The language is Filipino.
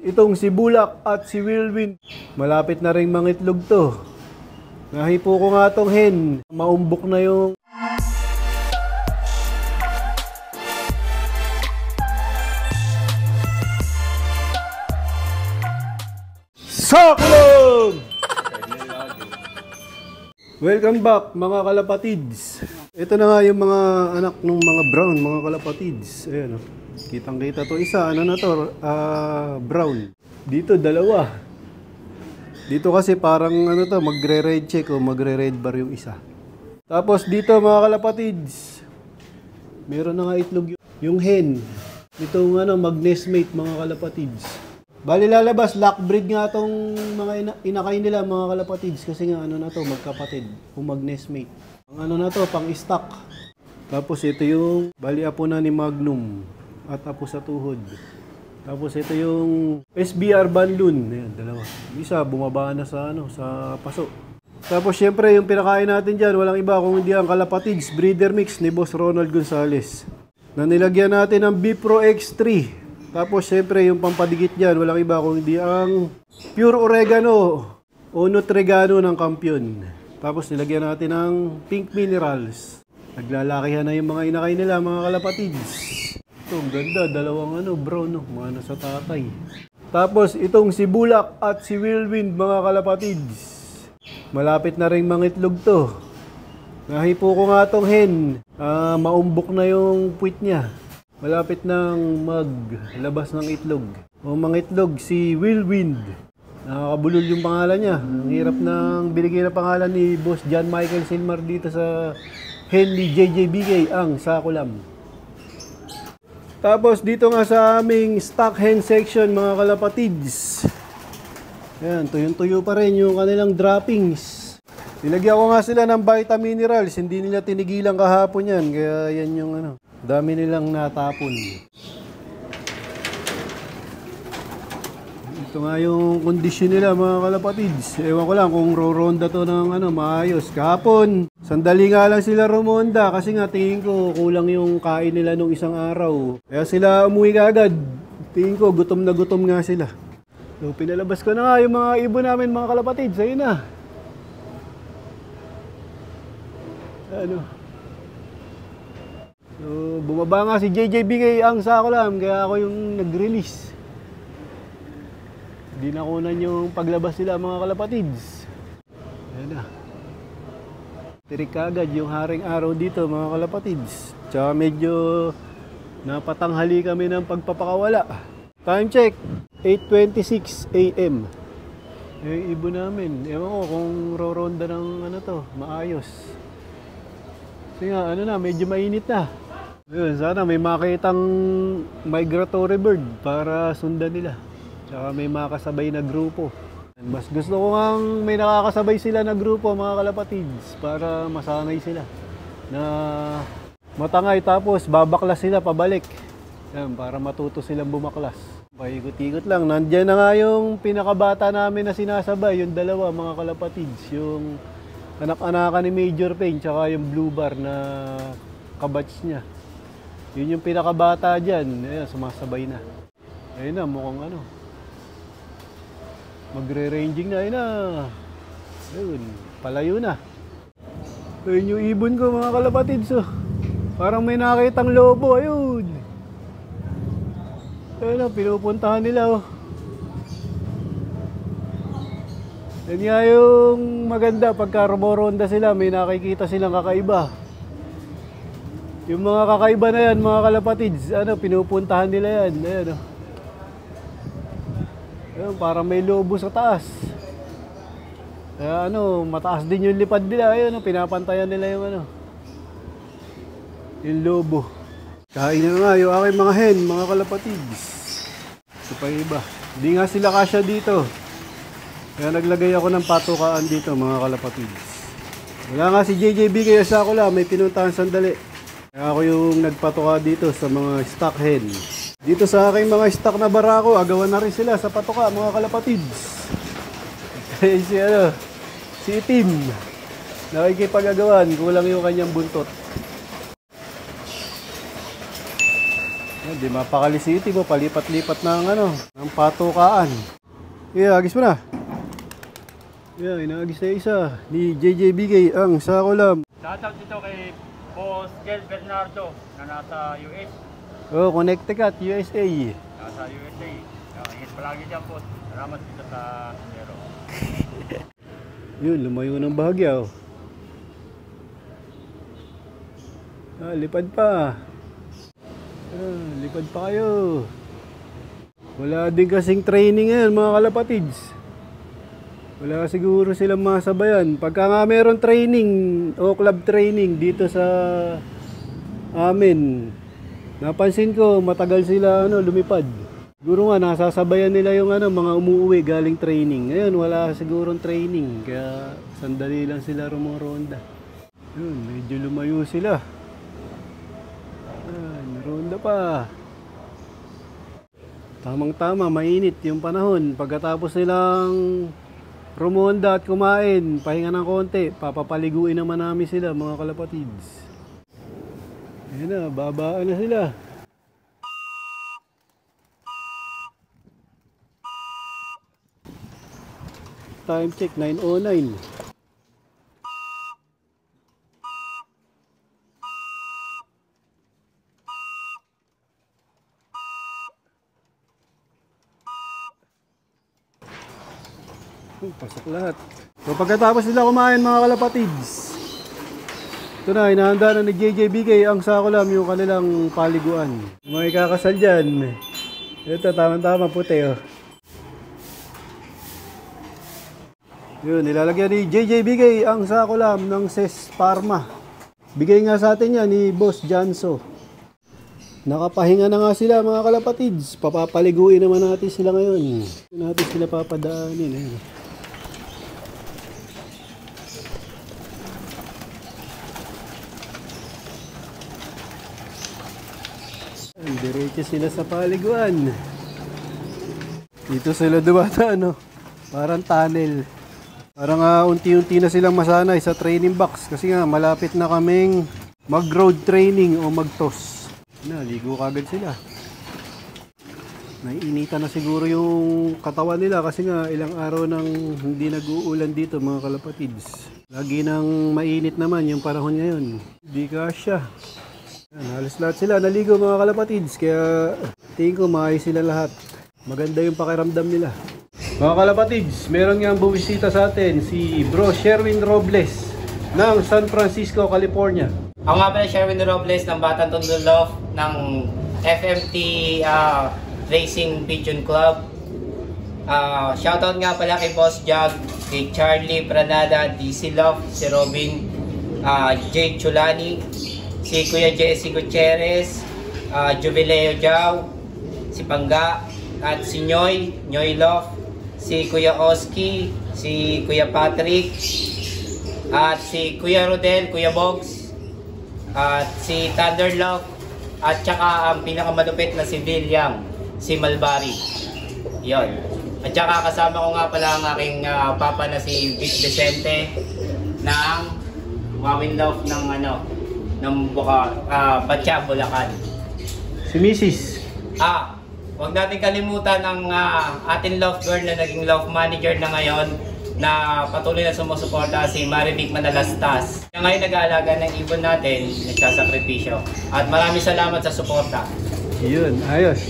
Itong si Bulak at si Whirlwind, malapit na rin mangitlog to. Nahipo ko nga tong hen, maumbok na yung Sakulog! Welcome back mga kalapatids. Ito na nga yung mga anak ng mga brown, mga kalapatids. Ayan o. Kitang kita to isa. Ano na to? Brown. Dito dalawa. Dito kasi parang ano to, magre-red check o magre-red bar yung isa. Tapos dito mga kalapatids, meron na nga itlog yung hen. Itong ano, mag-nestmate mga kalapatids. Bali lalabas, lockbreed nga tong mga inakay nila mga kalapatids. Kasi nga ano na to, magkapatid. Kung mag-nestmate. Ang ano na to, pang-stock. Tapos ito yung bali apo na ni Magnum. At apo sa tuhod. Tapos ito yung SBR Banlun. Ayan, dalawa. Isa, bumaba na sa, ano, sa paso. Tapos syempre yung pinakain natin dyan, walang iba kung hindi ang kalapatids breeder mix ni Boss Ronald Gonzales. Na nilagyan natin ng Bipro X3. Tapos syempre yung pampadigit dyan, walang iba kung hindi ang Pure Oregano o Nutregano ng Kampiyon. Tapos nilagyan natin ng Pink Minerals. Naglalakihan na yung mga inakay nila, mga kalapatids. Ito, ganda, dalawang ano, brown, no? Mga nasa tatay. Tapos itong si Bulak at si Whirlwind, mga kalapatids. Malapit na rin mangitlog to. Nahipo ko nga tong hen. Maumbok na yung puwit niya. Malapit nang maglabas ng itlog. O mangitlog si Whirlwind. Nakakabulol yung pangalan niya. Ang hirap ng binigay na pangalan ni Boss John Michael Silmar dito sa hen ni JJBK, ang Sakulam. Tapos dito nga sa aming stock hen section mga kalapatids. Ayan, tuyong-tuyo pa rin yung kanilang droppings. Nilagyan ko nga sila ng vitamin minerals. Hindi nila tinigilan kahapon yan. Kaya yan yung ano, dami nilang natapon. Ito nga yung kondisyon nila mga kalapatids. Ewan ko lang kung roronda to ng ano, maayos. Kahapon, sandali nga lang sila rumonda kasi nga tingin ko kulang yung kain nila nung isang araw. Kaya sila umuwi agad. Tingin ko gutom na gutom nga sila. So pinalabas ko na nga yung mga ibon namin mga kalapatids. Ayun na. Ano? So bumaba nga si JJBK ang Sakulam kaya ako yung nag-release. Hindi nakunan yung paglabas nila mga kalapatids. Ayan na. Tirik agad yung haring araw dito mga kalapatids. Tsaka medyo napatanghali kami ng pagpapakawala. Time check, 8:26 AM. Yung ibon namin, ewan ko kung roronda ng ano to, maayos. Kasi nga, ano na, medyo mainit na. Ayun, sana may makitang migratory bird para sundan nila. Tsaka may makasabay na grupo. Mas gusto ko nga may nakakasabay sila na grupo mga kalapatids para masanay sila na matangay tapos babaklas sila pabalik. Yan, para matuto silang bumaklas. Paikot-ikot lang. Nandiyan na nga yung pinakabata namin na sinasabay, yung dalawa mga kalapatids. Yung anak-anakan ni Major Payne tsaka yung blue bar na kabatch niya. Yun yung pinakabata dyan. Ayan, sumasabay na. Ayun na, mukhang ano. Magre-ranging na, ayun na. Ayun, palayo na. Ayun yung ibon ko mga kalapatids. Oh. Parang may nakitang lobo, ayun. Ayun na, pinupuntahan nila. Oh. Yan nga yung maganda, pagka rumoronda sila, may nakikita silang kakaiba. Yung mga kakaiba na yan, mga kalapatids, ano, pinupuntahan nila yan. Ayan, oh. Ayun, parang may lobo sa taas. Kaya ano, mataas din yung lipad nila. Ayun, oh, pinapantayan nila yung ano, yung lobo. Kain na nga yung aking mga hen, mga kalapatids. Ito pa iba. Hindi nga sila kasya dito. Kaya naglagay ako ng patukaan dito mga kalapatids. Wala nga si JJB kaya sa ako lang, may pinuntahan sandali. Kaya ako yung nagpatuka dito sa mga stock hen. Dito sa aking mga stock na barako, agawan na rin sila sa patuka mga kalapatids. Kaya si Tim, nakikipag-agawan, kulang yung kanyang buntot. Di Mapakali City mo, palipat-lipat ng ng patukaan. Agis mo na. Inaagis na isa ni JJBK ang Sakulam. Shoutout dito kay Boss Gel Bernardo na nasa US. Oh, Connecticut, USA. Nasa USA. Ingat palagi dyan, boss. Salamat dito sa Nero. Yun, lumayo ng bahagya. Lipad pa. Lipad pa kayo. Wala din kasing training ngayon mga kalapatids. Wala siguro silang masabayan. Pagka nga meron training o club training dito sa amin, napansin ko matagal sila lumipad. Siguro nga nasasabayan nila yung mga umuwi galing training. Ngayon wala sigurong training kaya sandali lang sila rumoronda. Yun, medyo lumayo sila. Ronda pa. Tamang-tama, mainit yung panahon. Pagkatapos nilang rumonda at kumain, pahinga ng konti, papapaliguin naman namin sila mga kalapatids. Ayan na, babaan na sila. Time check, 9:09. Pasok lahat. So pagkatapos nila kumain mga kalapatids, ito na, inahanda na ni JJBK ang Sakulam yung kanilang paliguan. May kakasal dyan. Ito, tama-tama puti Yun, nilalagyan ni JJBK ang Sakulam ng Ses Parma. Bigay nga sa atin yan ni Boss Janso. Nakapahinga na nga sila mga kalapatids. Papapaliguin naman natin sila ngayon. Natin sila papadaanin. Diretso sila sa paliguan. Dito sila dumadaan, parang tunnel. Parang unti-unti na silang masanay sa training box kasi nga malapit na kaming mag-road training o mag-toss. Ligo kagad sila. Naiinitan na siguro yung katawan nila kasi nga ilang araw nang hindi nag-uulan dito mga kalapatids. Lagi nang mainit naman yung panahon ngayon. Di kasya. Halos lahat sila naligo mga kalapatids kaya tingin ko maayos sila lahat. Maganda yung pakiramdam nila. Mga kalapatids, meron nga bumisita sa atin si Bro Sherwin Robles ng San Francisco, California. Ako nga pala Sherwin Robles ng Batang Tondo Love ng FMT Racing Pigeon Club. Shoutout nga pala kay Boss Jog, kay Charlie Pranada, DC Love, si Robin, Jake Chulani, si Kuya Jesse Gutierrez, Jubileo Jao, si Pangga, at si Noy Love, si Kuya Oski, si Kuya Patrick, at si Kuya Rodel, Kuya Bogs, at si Thunder Love, at saka ang pinakamalupit na si William, si Malbari. Yon. At saka kasama ko nga pala ang aking papa na si Vic Vicente ng Wawin Love ng Batya, Bulacan. Si Mrs. Huwag natin kalimutan ang ating love girl na naging love manager na ngayon na patuloy na sumusuporta, si Marivic Manalastas. Siya ngayon nag-aalaga ng ibon natin, nagsasakripisyo. At maraming salamat sa suporta. Yun, ayos.